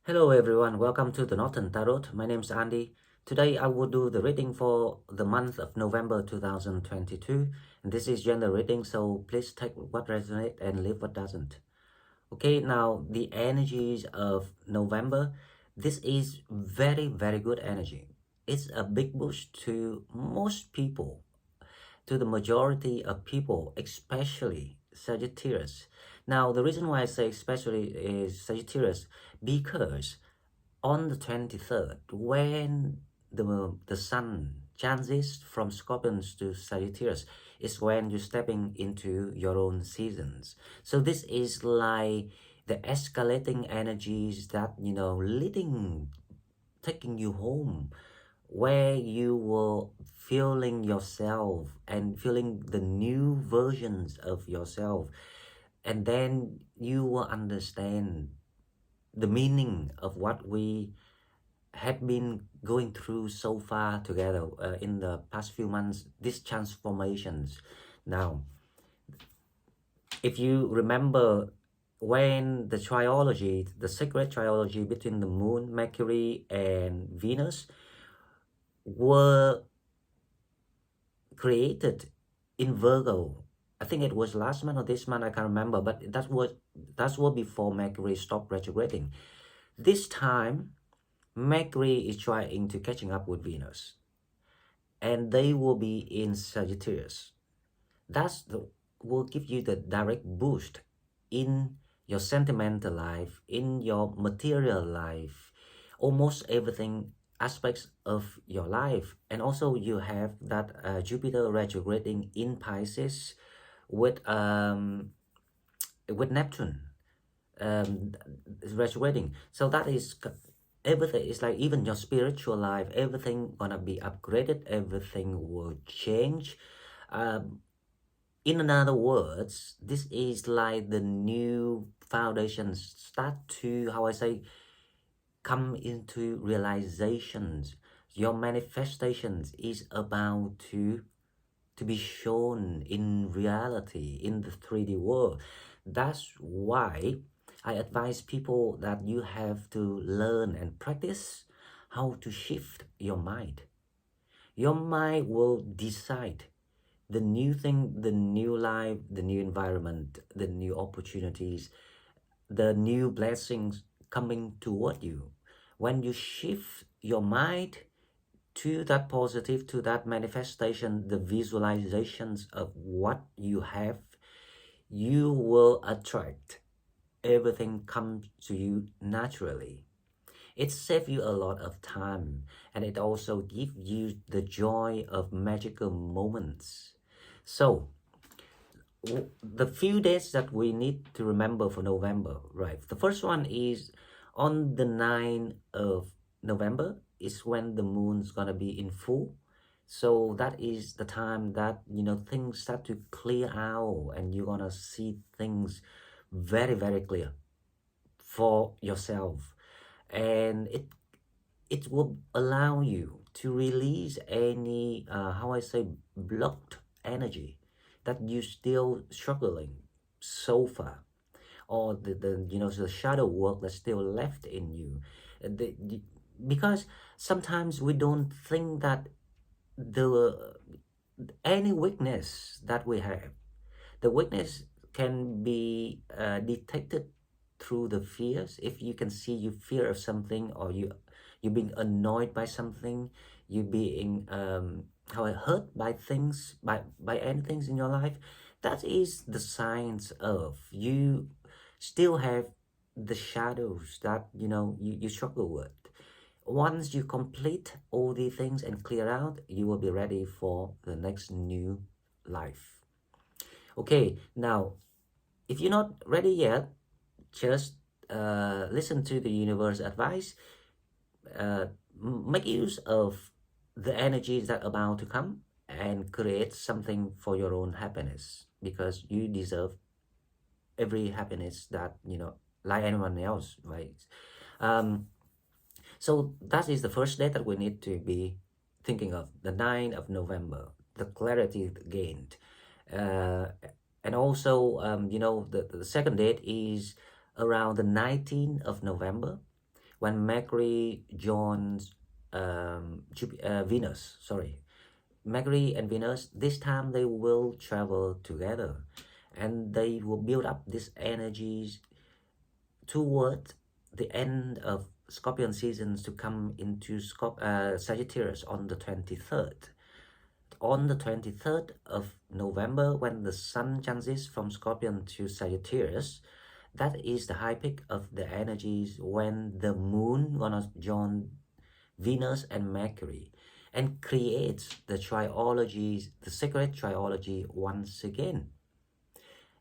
Hello everyone, welcome to the Northern Tarot. My name is Andy. Today I will do the reading for the month of November 2022. And this is general reading, so please take what resonates and leave what doesn't. Okay, now the energies of November. This is very good energy. It's a big boost to most people, to the majority of people, especially Sagittarius. Now, the reason why I say especially is Sagittarius because on the 23rd, when the sun changes from Scorpions to Sagittarius, is when you're stepping into your own seasons. So this is like the escalating energies that, leading, taking you home, where you will feeling yourself and feeling the new versions of yourself. And then you will understand the meaning of what we had been going through so far together in the past few months, these transformations. Now, if you remember when the triology, the sacred triology between the moon, Mercury, and Venus were created in Virgo. I think it was last month or this month, I can't remember, but that's what before Mercury stopped retrograding. This time, Mercury is trying to catching up with Venus, and they will be in Sagittarius. That's the will give you the direct boost in your sentimental life, in your material life, almost everything aspects of your life. And also you have that Jupiter retrograding in Pisces with Neptune retrograding. So that is everything. Is like even your spiritual life, everything gonna be upgraded, everything will change. In other words, this is like the new foundations start to, how I say, come into realizations. Your manifestations is about to be shown in reality, in the 3D world. That's why I advise people that you have to learn and practice how to shift your mind. Your mind will decide the new thing, the new life, the new environment, the new opportunities, the new blessings coming toward you. When you shift your mind to that positive, to that manifestation, the visualizations of what you have, you will attract. Everything comes to you naturally. It saves you a lot of time, and it also gives you the joy of magical moments. So, the few dates that we need to remember for November, right? The first one is on the 9th of November is when the moon's gonna be in full. So that is the time that, things start to clear out and you're gonna see things very clear for yourself. And it will allow you to release any, how I say, blocked energy that you still struggling so far, or the shadow work that's still left in you. Because sometimes we don't think that the any weakness that we have, the weakness can be detected through the fears. If you can see you fear of something, or you're being annoyed by something, you being how hurt by things, by any things in your life, that is the signs of you still have the shadows that you struggle with. Once you complete all the things and clear out, you will be ready for the next new life. Okay, now if you're not ready yet, just listen to the universe advice. Make use of the energies that are about to come and create something for your own happiness, because you deserve every happiness that like anyone else, right? So that is the first day that we need to be thinking of, the 9th of November, the clarity gained. And also, the second date is around the 19th of November, when Mercury joins Venus, sorry, Mercury and Venus, this time they will travel together and they will build up these energies toward the end of Scorpion seasons to come into Sagittarius on the 23rd. On the 23rd of November, when the Sun transits from Scorpion to Sagittarius, that is the high peak of the energies when the Moon gonna join Venus and Mercury and creates the triologies, the sacred triology once again.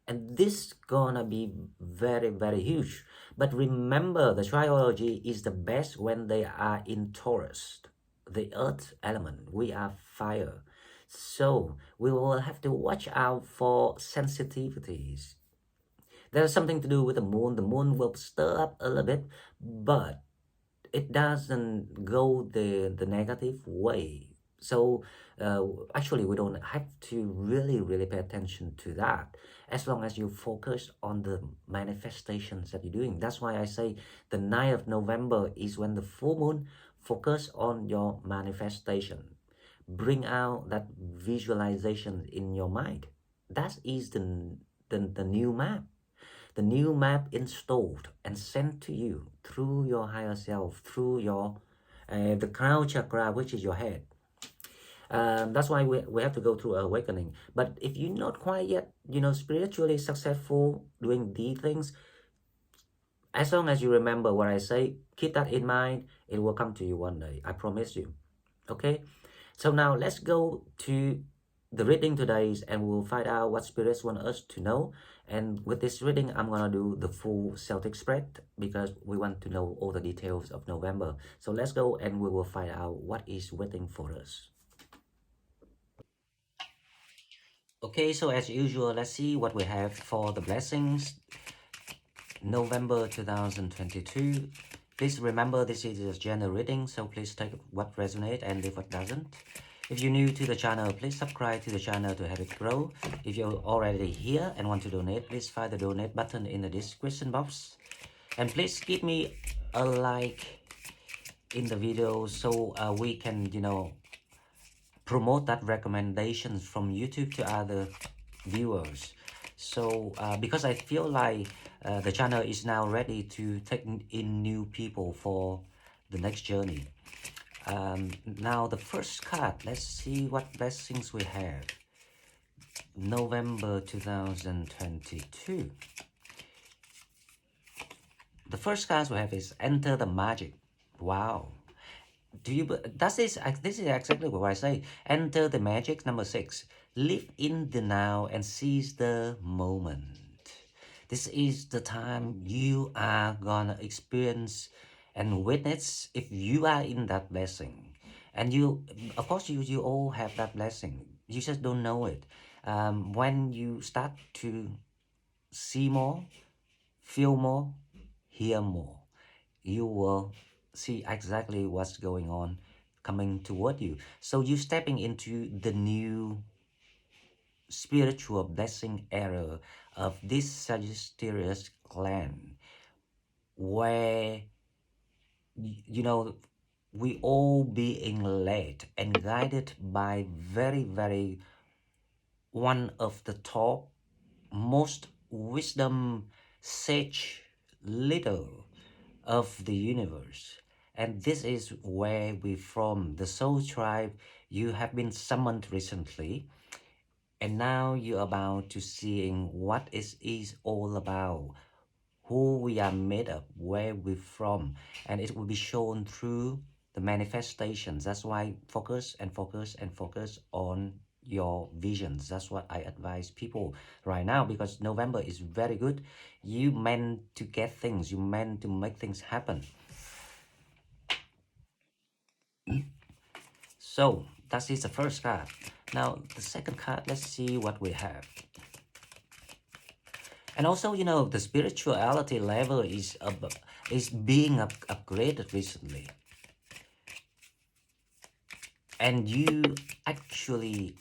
And this gonna be very, very huge. But remember, the triology is the best when they are in Taurus, the earth element. We are fire. So we will have to watch out for sensitivities. There's something to do with the moon. The moon will stir up a little bit, but it doesn't go the negative way. So actually we don't have to really pay attention to that as long as you focus on the manifestations that you're doing. That's why I say the 9th of November is when the full moon. Focus on your manifestation, bring out that visualization in your mind. That is the new map. The new map installed and sent to you through your higher self, through your the crown chakra, which is your head. That's why we have to go through awakening. But if you're not quite yet, spiritually successful doing these things, as long as you remember what I say, keep that in mind, it will come to you one day. I promise you. Okay? So now let's go to the reading today and we'll find out what spirits want us to know. And with this reading, I'm gonna do the full Celtic spread because we want to know all the details of November. So let's go and we will find out what is waiting for us. Okay, so as usual, let's see what we have for the blessings. November 2022. Please remember this is a general reading, so please take what resonates and leave what doesn't. If you're new to the channel, please subscribe to the channel to help it grow. If you're already here and want to donate, please find the donate button in the description box. And please give me a like in the video so we can, promote that recommendations from YouTube to other viewers. So because I feel like the channel is now ready to take in new people for the next journey. Now the first card, let's see what blessings we have. November 2022. The first card we have is Enter the Magic. Wow. This is exactly what I say. Enter the magic. Number 6. Live in the now and seize the moment. This is the time you are gonna experience and witness if you are in that blessing. And you, of course, you all have that blessing. You just don't know it. When you start to see more, feel more, hear more, you will see exactly what's going on coming toward you. So you're stepping into the new spiritual blessing era of this Sagittarius clan, where we all being led and guided by very one of the top most wisdom sage leader of the universe. And this is where we from, the soul tribe. You have been summoned recently, and now you're about to seeing what it is all about, who we are made of, where we're from, and it will be shown through the manifestations. That's why focus and focus and focus on your visions. That's what I advise people right now, because November is very good. You meant to get things, you meant to make things happen. So that is the first card. Now the second card, let's see what we have. And also, the spirituality level is being upgraded recently. And you actually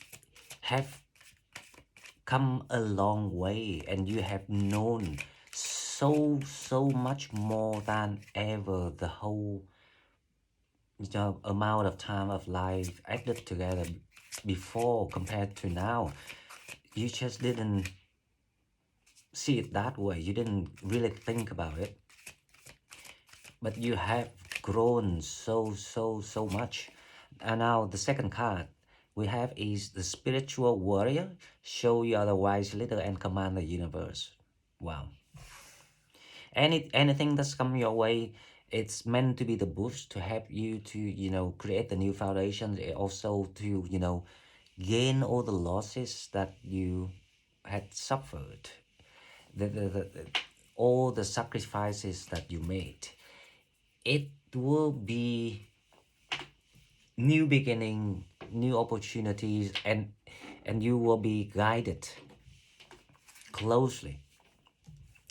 have come a long way, and you have known so much more than ever the whole amount of time of life added together before compared to now. You just didn't see it that way. You didn't really think about it, but you have grown so much. And now the second card we have is the spiritual warrior. Show you are the wise leader and command the universe. Wow. Anything that's come your way, it's meant to be the boost to help you to create the new foundations, also to gain all the losses that you had suffered, all the sacrifices that you made. It will be new beginning, new opportunities, and you will be guided closely.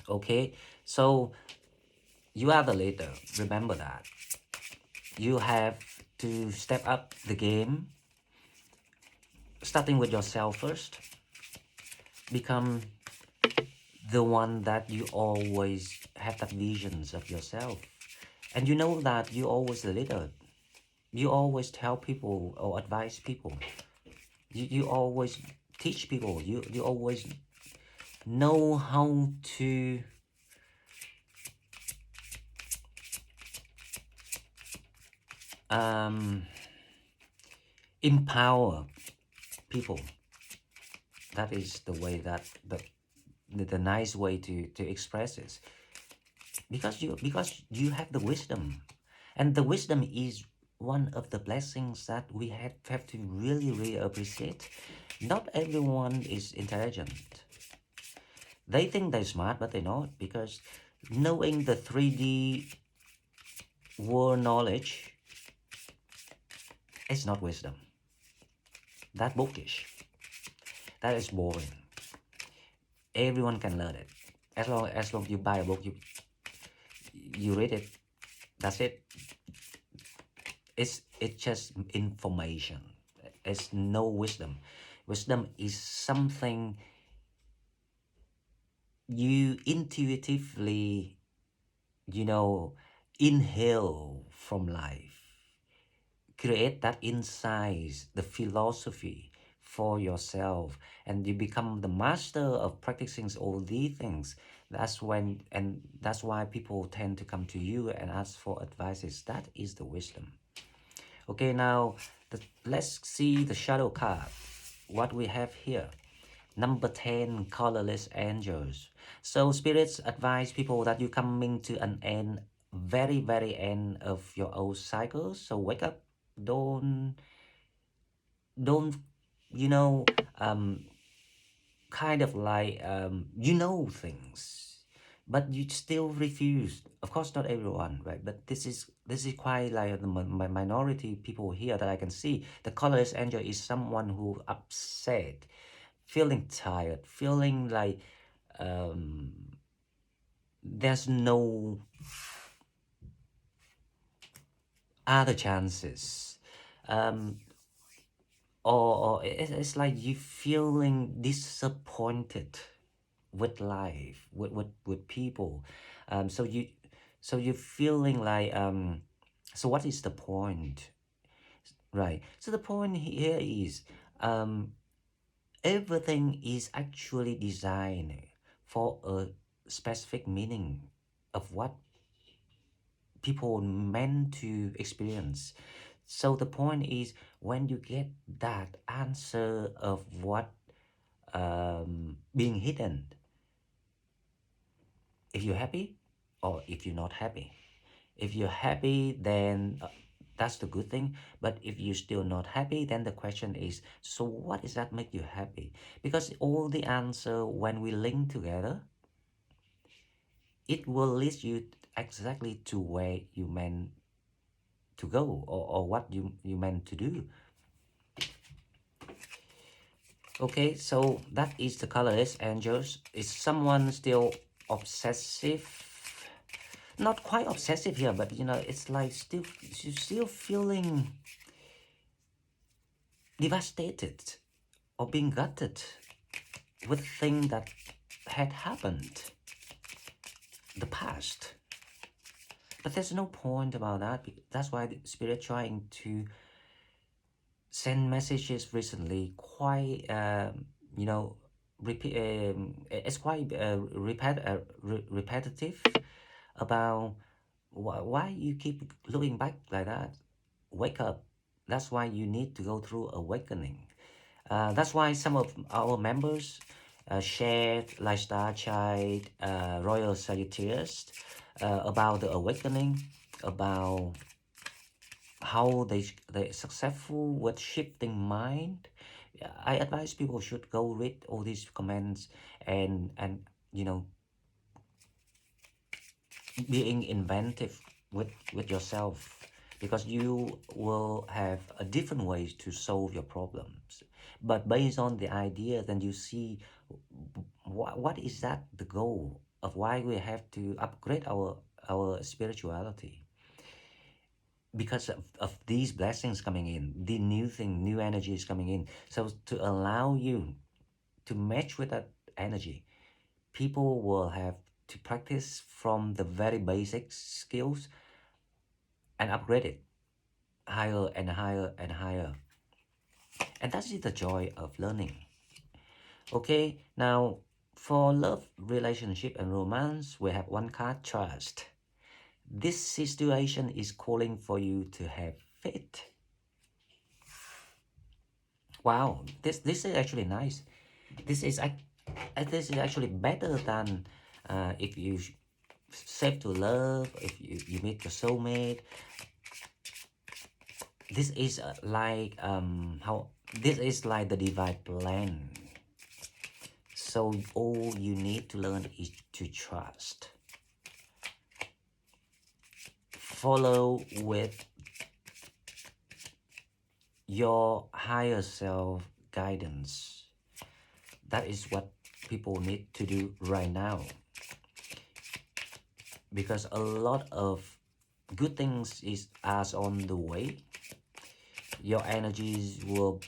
Okay, so you are the leader. Remember that. You have to step up the game, starting with yourself first. Become the one that you always have that visions of yourself. And you know that you always the leader. You always tell people or advise people. You always teach people. You always know how to empower people. That is the way that the nice way to express it. Because you have the wisdom, and the wisdom is one of the blessings that we have to really appreciate. Not everyone is intelligent. They think they're smart, but they're not, because knowing the 3D world knowledge is not wisdom. That's bookish. That is boring. Everyone can learn it. As long you buy a book, you read it. That's it. It's just information. It's no wisdom. Wisdom is something you intuitively, inhale from life. Create that insight, the philosophy for yourself, and you become the master of practicing all these things. That's why people tend to come to you and ask for advices. That is the wisdom. Okay, now let's see the shadow card. What we have here. Number 10, colorless angels. So spirits advise people that you're coming to an end, very end of your old cycles. So wake up. Don't kind of like things, but you still refuse. Of course, not everyone, right? But this is quite like the minority people here that I can see. The colorless angel is someone who upset, feeling tired, feeling like there's no other chances, or it's like you feeling disappointed with life, with people. So you're feeling like so what is the point, right? So the point here is everything is actually designed for a specific meaning of what people meant to experience. So the point is, when you get that answer of what being hidden, if you're happy or if you're not happy. If you're happy, then that's the good thing. But if you're still not happy, then the question is, so what does that make you happy? Because all the answer, when we link together, it will lead you exactly to where you meant to go, or what you meant to do. Okay, so that is the colorless angels. Is someone still obsessive? Not quite obsessive here, but it's like still feeling devastated or being gutted with things that had happened. the past. But there's no point about that. That's why the spirit trying to send messages recently quite, you know, it's quite repetitive about why you keep looking back like that. Wake up. That's why you need to go through awakening. That's why some of our members shared like Star Child, Royal Sagittarius, about the awakening, about how they successful with shifting mind. I advise people should go read all these comments and you know, being inventive with yourself, because you will have a different ways to solve your problems, but based on the idea, then you see what is that the goal of why we have to upgrade our spirituality, because of these blessings coming in, the new thing, new energy is coming in. So to allow you to match with that energy, people will have to practice from the very basic skills and upgrade it higher and higher and higher. And that is the joy of learning. Okay, now for love, relationship, and romance, we have one card, trust. This situation is calling for you to have faith. Wow, this is actually nice. This is this is actually better than if you safe to love, if you meet your soulmate. This is like how this is like the divine plan. So all you need to learn is to trust. Follow with your higher self guidance. That is what people need to do right now. Because a lot of good things is as on the way. Your energies will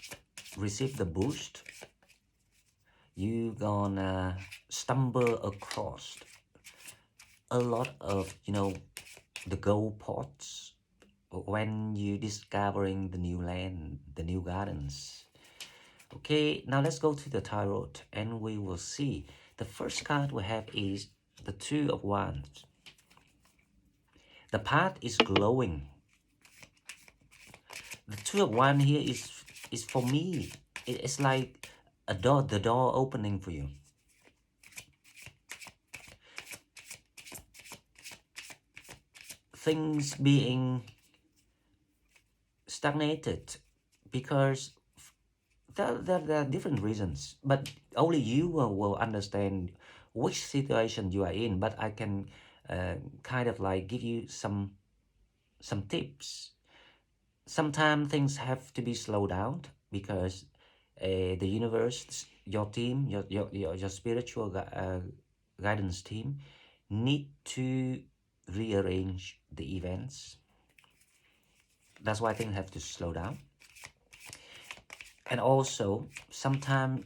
receive the boost. You gonna stumble across a lot of, you know, the gold pots when you discovering the new land, the new gardens. Okay, now let's go to the tarot and we will see. The first card we have is the Two of Wands. The path is glowing. The Two of Wands here is for me. It's like a door, the door opening for you. Things being stagnated because there are different reasons, but only you will understand which situation you are in. But I can kind of like give you some tips. Sometimes things have to be slowed down because the universe, your team, your spiritual guidance team need to rearrange the events. That's why things have to slow down. And also, sometimes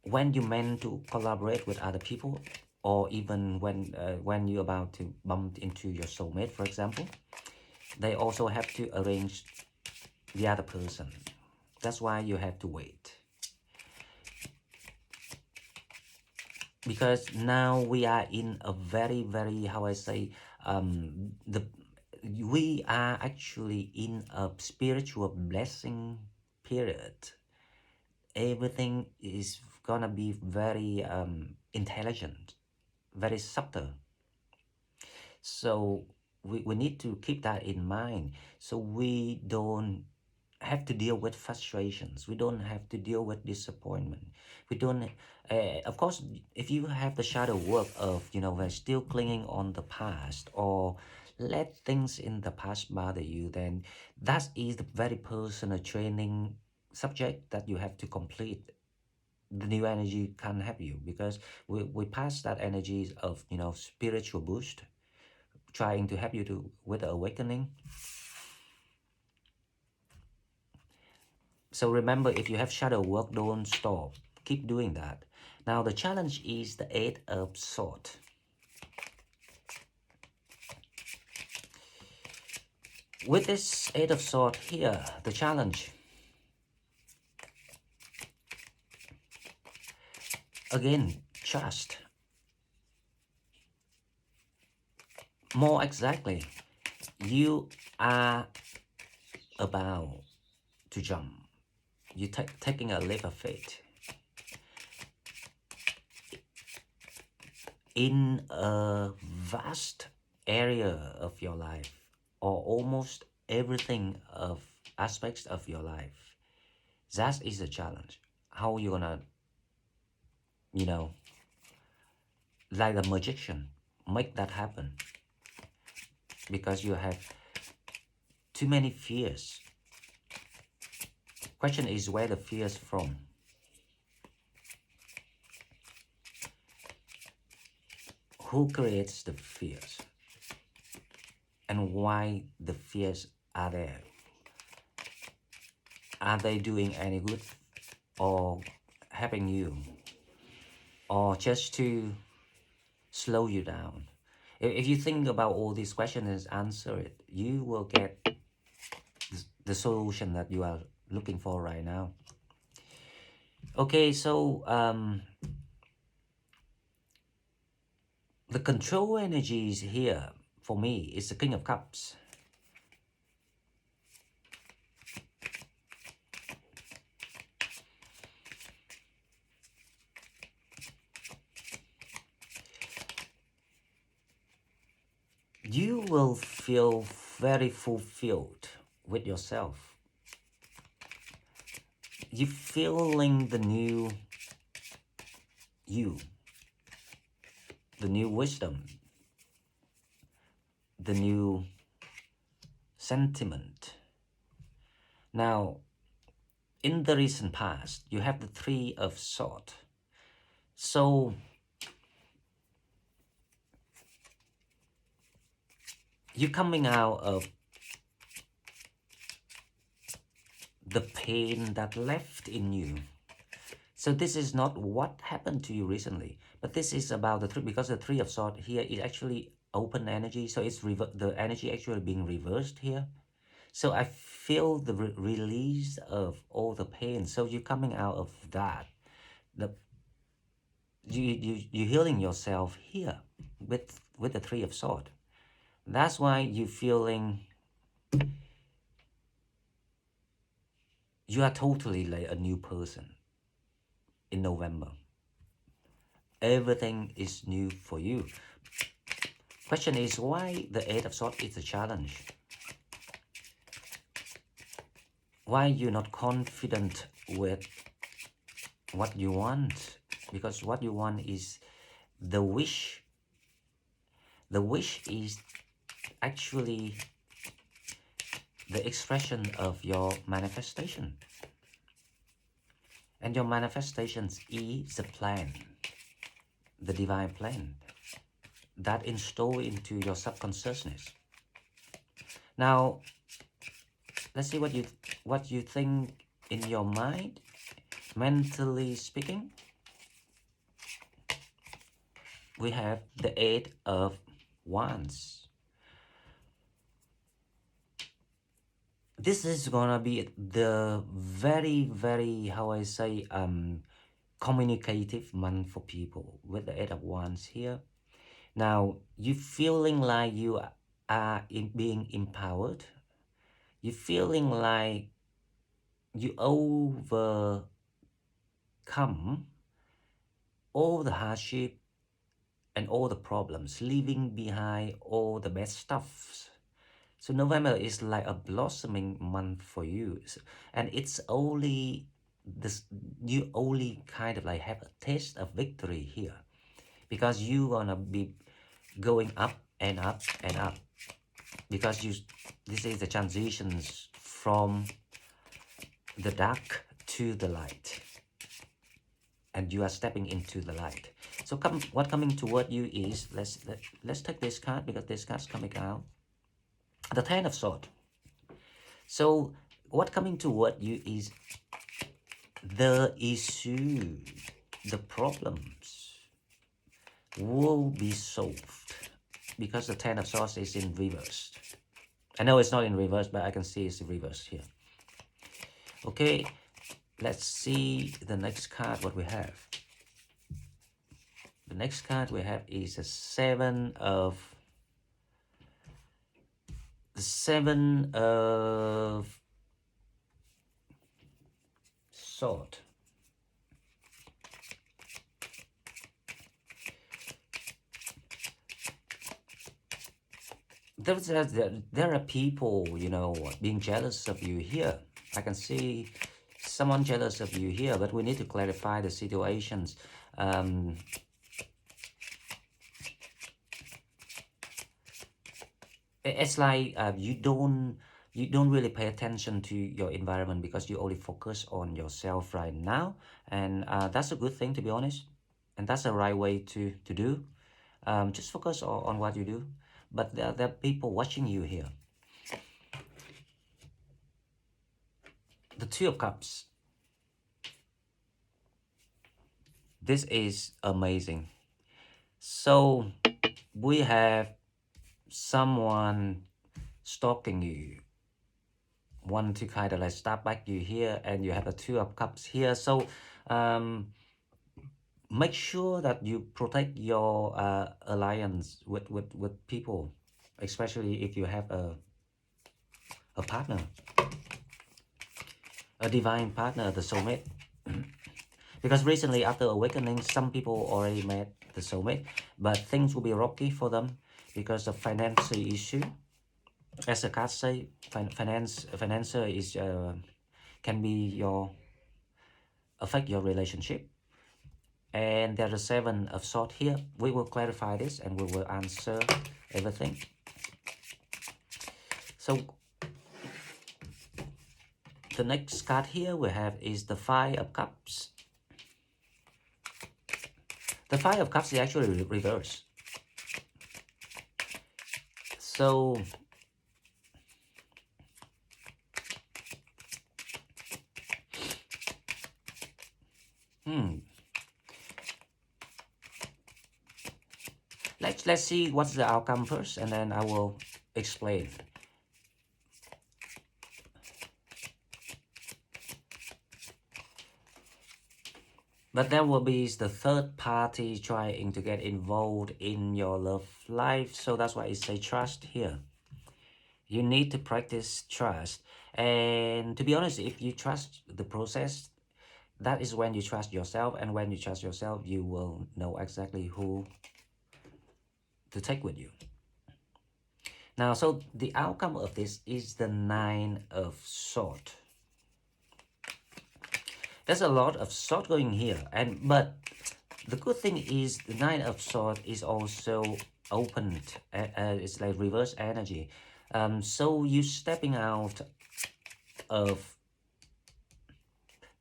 when you meant to collaborate with other people, or even when you're about to bump into your soulmate, for example, they also have to arrange the other person. That's why you have to wait. Because now we are in a very, how I say, we are actually in a spiritual blessing period. Everything is gonna be very intelligent, very subtle. So we need to keep that in mind, so we don't have to deal with frustrations. We don't have to deal with disappointment. We don't, of course, if you have the shadow work of, you know, we're still clinging on the past or let things in the past bother you, then that is the very personal training subject that you have to complete. The new energy can help you because we pass that energy of, you know, spiritual boost, trying to help you to with the awakening. So remember, if you have shadow work, don't stop. Keep doing that. Now the challenge is the Eight of Swords. With this Eight of Swords here, the challenge, again, trust. More exactly, you are about to jump. You're taking a leap of faith in a vast area of your life, or almost everything of aspects of your life. That is a challenge. How you gonna, you know, like a magician, make that happen? Because you have too many fears. Question is where the fears from? Who creates the fears? And why the fears are there? Are they doing any good or helping you? Or just to slow you down? If you think about all these questions and answer it, you will get the solution that you are looking for right now. Okay, so the control energies here for me is the King of Cups. You will feel very fulfilled with yourself. You're feeling the new you, the new wisdom, the new sentiment. Now, in the recent past, you have the Three of Swords. So, you're coming out of the pain that left in you. So this is not what happened to you recently, but this is about the three, because the Three of Swords here is actually open energy, so it's the energy actually being reversed here. So I feel the release of all the pain. So you're coming out of that. You're healing yourself here with the Three of Swords. That's why you're feeling you are totally like a new person in November. Everything is new for you. Question is why the Eight of Swords is a challenge. Why you're not confident with what you want? Because what you want is the wish. The wish is actually the expression of your manifestation. And your manifestations is the plan, the divine plan that installed into your subconsciousness. Now, let's see what you think in your mind, mentally speaking. We have the Eight of Wands. This is gonna be the very, how I say, communicative month for people with the Eight of Wands here. Now, you feeling like you are being empowered. You're feeling like you overcome all the hardship and all the problems, leaving behind all the bad stuff. So November is like a blossoming month for you, and it's only this, you only kind of like have a taste of victory here, because you're gonna be going up and up and up, because this is the transitions from the dark to the light, and you are stepping into the light. So what coming toward you is, let's take this card, because this card's coming out, the Ten of Swords. So what coming toward you is the issue, the problems will be solved, because the Ten of Swords is in reverse. I know it's not in reverse, but I can see it's in reverse here. Okay, let's see the next card, what we have. The next card we have is the seven of sword. There are people, you know, being jealous of you here. I can see someone jealous of you here, but we need to clarify the situations. It's like you don't really pay attention to your environment because you only focus on yourself right now, and that's a good thing, to be honest, and that's the right way to do. Just focus on what you do, but there are people watching you here. The Two of Cups. This is amazing. So we have someone stalking you, want to kind of like stab back you here, and you have the Two of Cups here. So make sure that you protect your alliance with people, especially if you have a partner, a divine partner, the soulmate. Because recently, after awakening, some people already met the soulmate, but things will be rocky for them because of financial issue. As a card say, financial is can be your affect your relationship. And there's a Seven of Swords here. We will clarify this and we will answer everything. So the next card here we have is the Five of Cups. The Five of Cups is actually reverse. So let's see what's the outcome first, and then I will explain. But there will be the third party trying to get involved in your love life, so that's why it says trust here. You need to practice trust, and to be honest, if you trust the process, that is when you trust yourself, and when you trust yourself, you will know exactly who to take with you. Now, so the outcome of this is the Nine of Swords. There's a lot of sword going here, but the good thing is the Nine of Swords is also opened. It's like reverse energy. So you stepping out of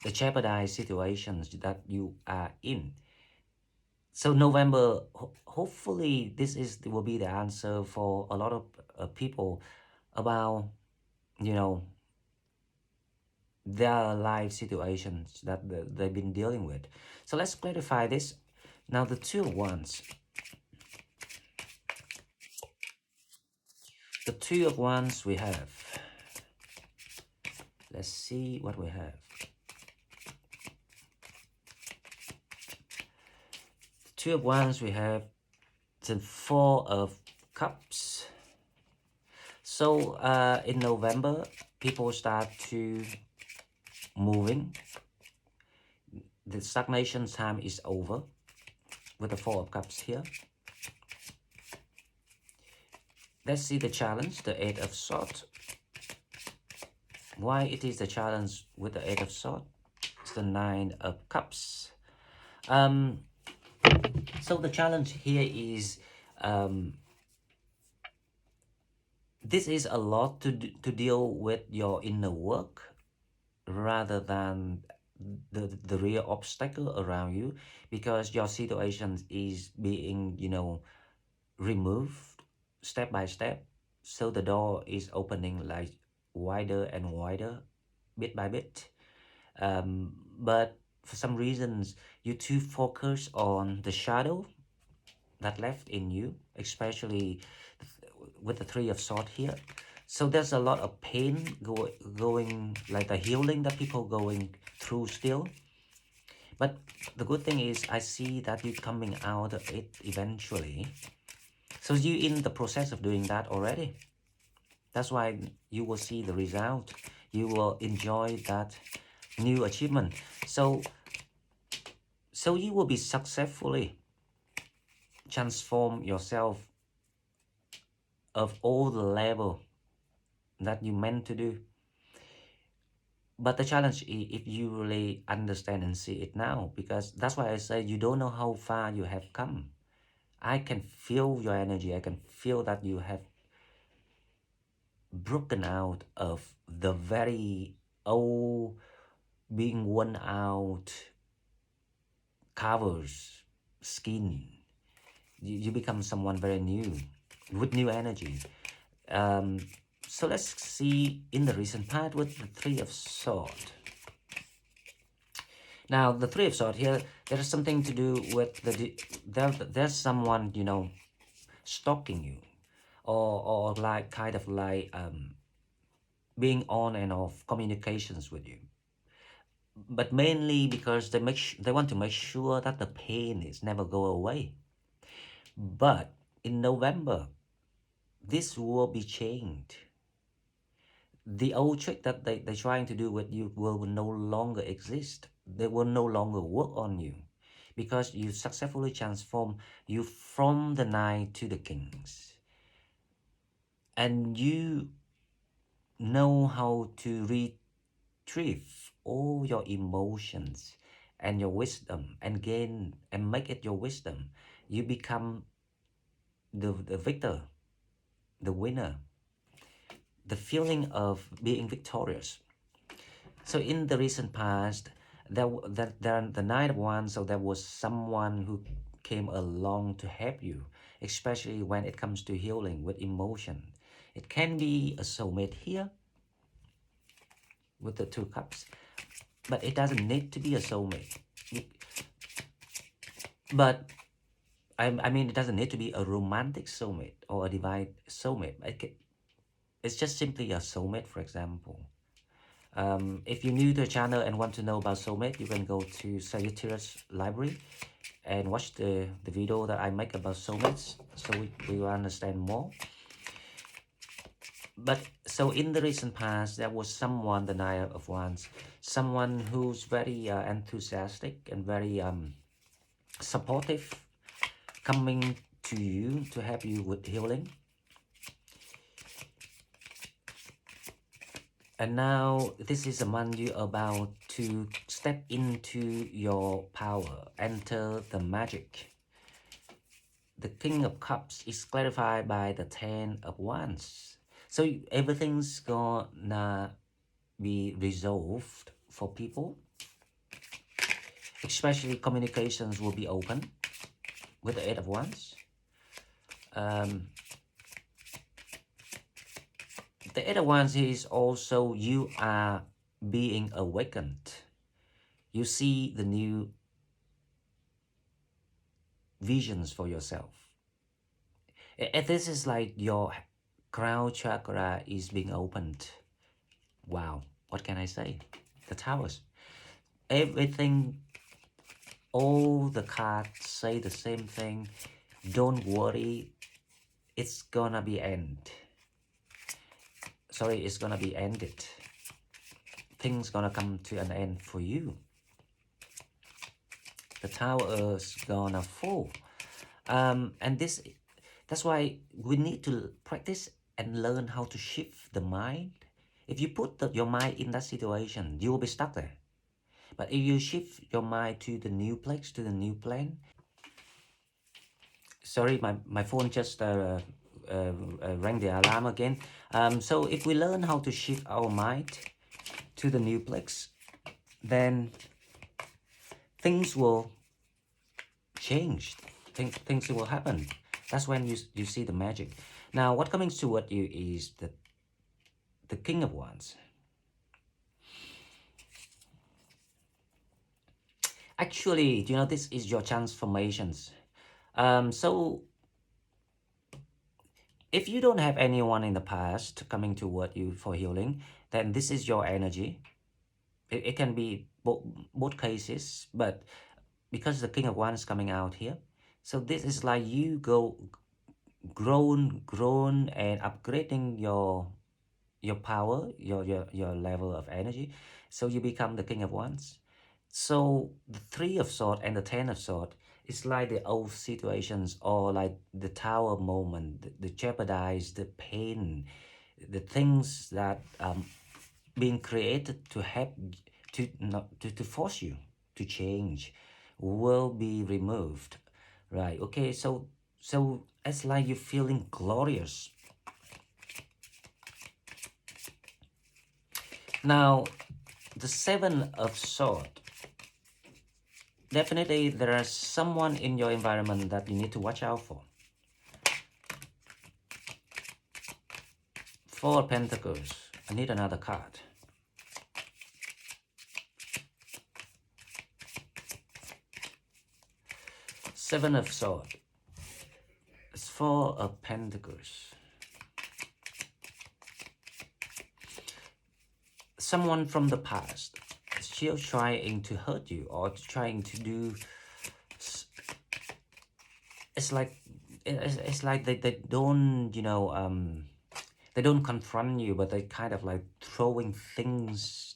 the jeopardized situations that you are in. So November, hopefully this will be the answer for a lot of people about, you know, their life situations that they've been dealing with. So let's clarify this. Now the Two of Wands. The Two of Wands we have. Let's see what we have. The Two of Wands we have the Four of Cups. So in November, people start to moving. The stagnation time is over with the Four of Cups here. Let's see the challenge, the Eight of Swords. Why it is the challenge with the Eight of Swords? It's the Nine of Cups. So the challenge here is this is a lot to deal with your inner work rather than the real obstacle around you, because your situation is being, you know, removed step by step. So the door is opening like wider and wider, bit by bit. But for some reasons, you too focus on the shadow that left in you, especially with the Three of Swords here. So there's a lot of pain going, like the healing that people going through still. But the good thing is I see that you're coming out of it eventually. So you in the process of doing that already. That's why you will see the result. You will enjoy that new achievement. So you will be successfully transform yourself of all the level that you meant to do. But the challenge is if you really understand and see it now, because that's why I say you don't know how far you have come. I can feel your energy. I can feel that you have broken out of the very old, being worn out covers, skin. You become someone very new, with new energy. Um, so let's see in the recent part with the Three of Swords. Now, the Three of Swords here, there is something to do with there's someone, you know, stalking you, or like kind of like being on and off communications with you. But mainly because they want to make sure that the pain is never go away. But in November, this will be changed. The old trick that they're trying to do with you will no longer exist. They will no longer work on you because you successfully transform you from the Knight to the Kings. And you know how to retrieve all your emotions and your wisdom and gain and make it your wisdom. You become the victor, the winner, the feeling of being victorious. So in the recent past, the Knight of Wands, so there was someone who came along to help you, especially when it comes to healing with emotion. It can be a soulmate here with the Two Cups, but it doesn't need to be a soulmate. But I mean, it doesn't need to be a romantic soulmate or a divine soulmate. It's just simply a soulmate, for example. If you're new to the channel and want to know about soulmate, you can go to Sagittarius library and watch the video that I make about soulmates, so we will understand more. But so in the recent past, there was someone, the Knight of Wands, someone who's very enthusiastic and very supportive, coming to you to help you with healing. And now this is a month you're about to step into your power, enter the magic. The King of Cups is clarified by the Ten of Wands. So everything's gonna be resolved for people. Especially communications will be open with the Eight of Wands. The Eight of Wands is also you are being awakened. You see the new visions for yourself. And this is like your crown chakra is being opened. Wow, what can I say? The Towers. Everything, all the cards say the same thing. Don't worry, it's gonna be end. Sorry, it's gonna be ended. Things gonna come to an end for you. The tower is gonna fall. And that's why we need to practice and learn how to shift the mind. If you put your mind in that situation, you will be stuck there. But if you shift your mind to the new place, to the new plane. Sorry, my phone just rang the alarm again. So if we learn how to shift our mind to the new place, then things will change. Things will happen. That's when you see the magic. Now, what coming toward you is the King of Wands. Actually, you know, this is your transformations. So If you don't have anyone in the past coming toward you for healing, then this is your energy. It can be both cases, but because the King of Wands is coming out here, so this is like you go grown and upgrading your power, your level of energy, so you become the King of Wands. So the Three of Swords and the Ten of Swords is like the old situations, or like the Tower moment, the jeopardize, the pain, the things that being created to help, to not to force you to change, will be removed, right? Okay, so it's like you're feeling glorious. Now, the Seven of Swords. Definitely, there is someone in your environment that you need to watch out for. Four of Pentacles. I need another card. Seven of Swords. It's Four of Pentacles. Someone from the past is still trying to hurt you, or trying to do. It's like they don't, they don't confront you, but they kind of like throwing things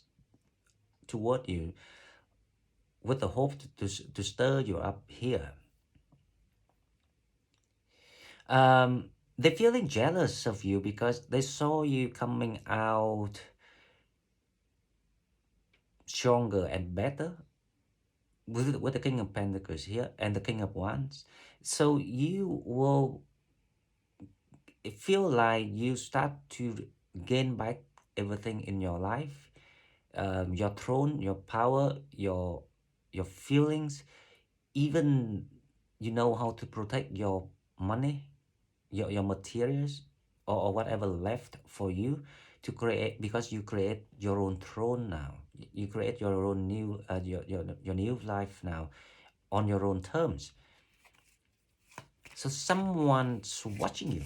toward you with the hope to stir you up here. They're feeling jealous of you because they saw you coming out stronger and better with the King of Pentacles here and the King of Wands. So you will feel like you start to gain back everything in your life, your throne, your power, your feelings, even you know how to protect your money, your materials, or whatever left for you to create, because you create your own throne now. You create your own new your new life now on your own terms. So someone's watching you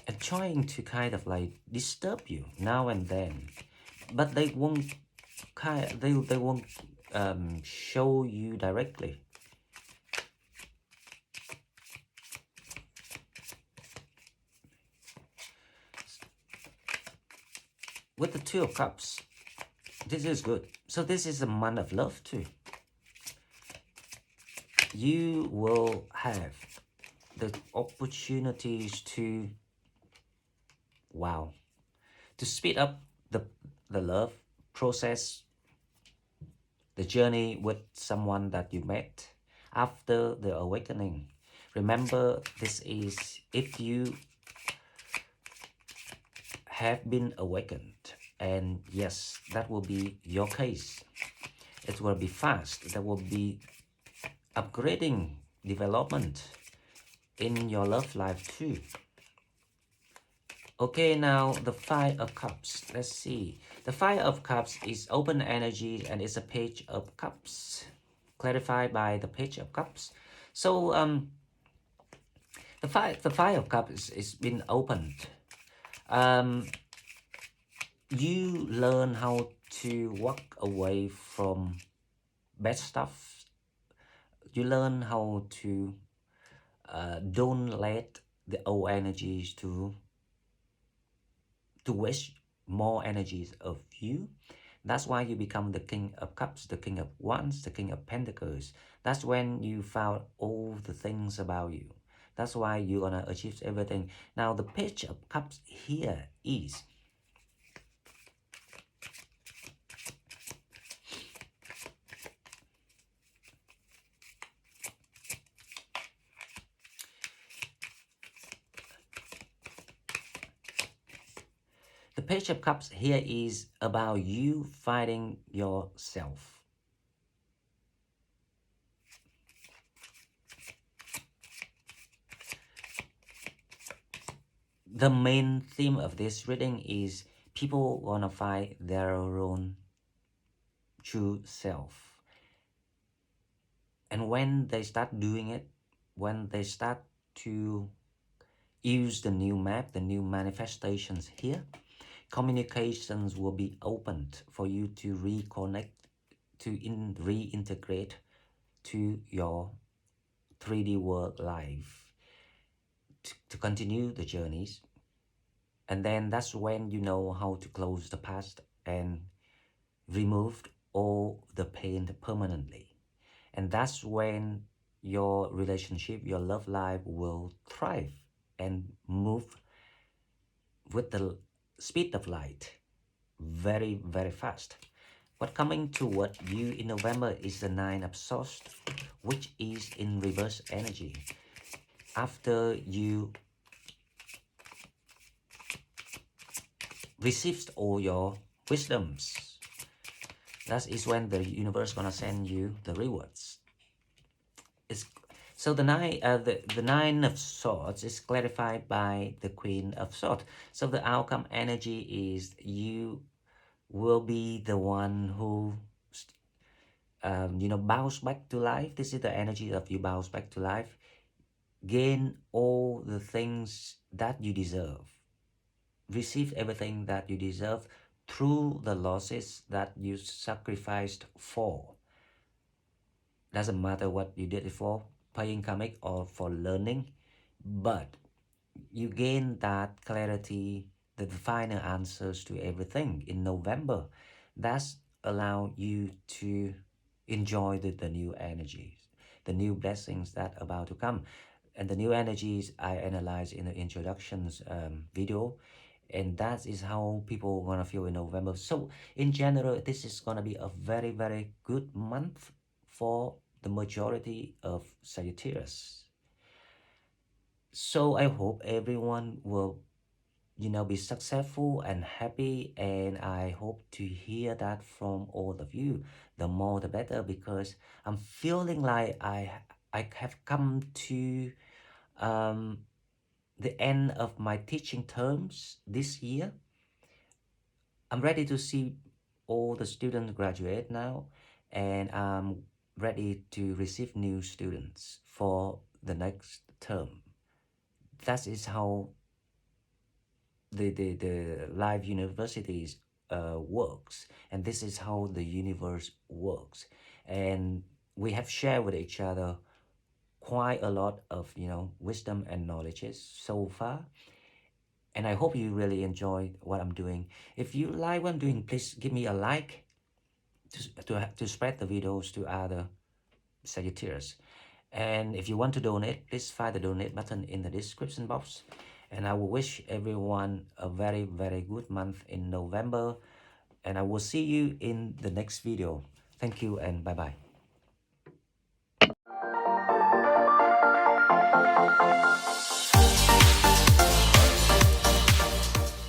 and trying to kind of like disturb you now and then, but they won't they won't show you directly. With the Two of Cups, this is good. So this is a month of love too. You will have the opportunities to, wow, to speed up the love process, the journey with someone that you met after the awakening. Remember, this is if you have been awakened, and yes, that will be your case. It will be fast. There will be upgrading, development in your love life too. Okay, now the Five of Cups. Let's see. The Five of Cups is open energy and it's a Page of Cups, clarified by the Page of Cups. So the Five of Cups is been opened. You learn how to walk away from bad stuff. You learn how to don't let the old energies to waste more energies of you. That's why you become the King of Cups, the King of Wands, the King of Pentacles. That's when you found all the things about you. That's why you're gonna achieve everything. Now the Page of Cups here is the Page of Cups here is about you fighting yourself. The main theme of this reading is people wanna find their own true self. And when they start doing it, when they start to use the new map, the new manifestations here. Communications will be opened for you to reconnect, to reintegrate to your 3D world life, to continue the journeys. And then that's when you know how to close the past and remove all the pain permanently. And that's when your relationship, your love life will thrive and move with the speed of light very, very fast. But coming toward you in November is the Nine of Swords, which is in reverse energy. After you received all your wisdoms, that is when the universe gonna send you the rewards. It's, so the nine of swords is clarified by the Queen of Swords. So the outcome energy is you will be the one who bounce back to life. This is the energy of you bounce back to life, gain all the things that you deserve, receive everything that you deserve through the losses that you sacrificed for. Doesn't matter what you did it for, paying karmic or for learning, but you gain that clarity, the final answers to everything in November. That's allow you to enjoy the new energies, the new blessings that are about to come. And the new energies I analyze in the introductions video, and that is how people gonna feel in November. So in general, this is gonna be a very, very good month for the majority of Sagittarius. So I hope everyone will be successful and happy, and I hope to hear that from all of you. The more the better, because I'm feeling like I have come to the end of my teaching terms this year. I'm ready to see all the students graduate now, and I'm ready to receive new students for the next term. That is how the live universities works, and this is how the universe works. And we have shared with each other quite a lot of wisdom and knowledges so far, and I hope you really enjoy what I'm doing. If you like what I'm doing, please give me a like to spread the videos to other Sagittarius. And if you want to donate, please find the donate button in the description box. And I will wish everyone a very, very good month in November. And I will see you in the next video. Thank you and bye-bye.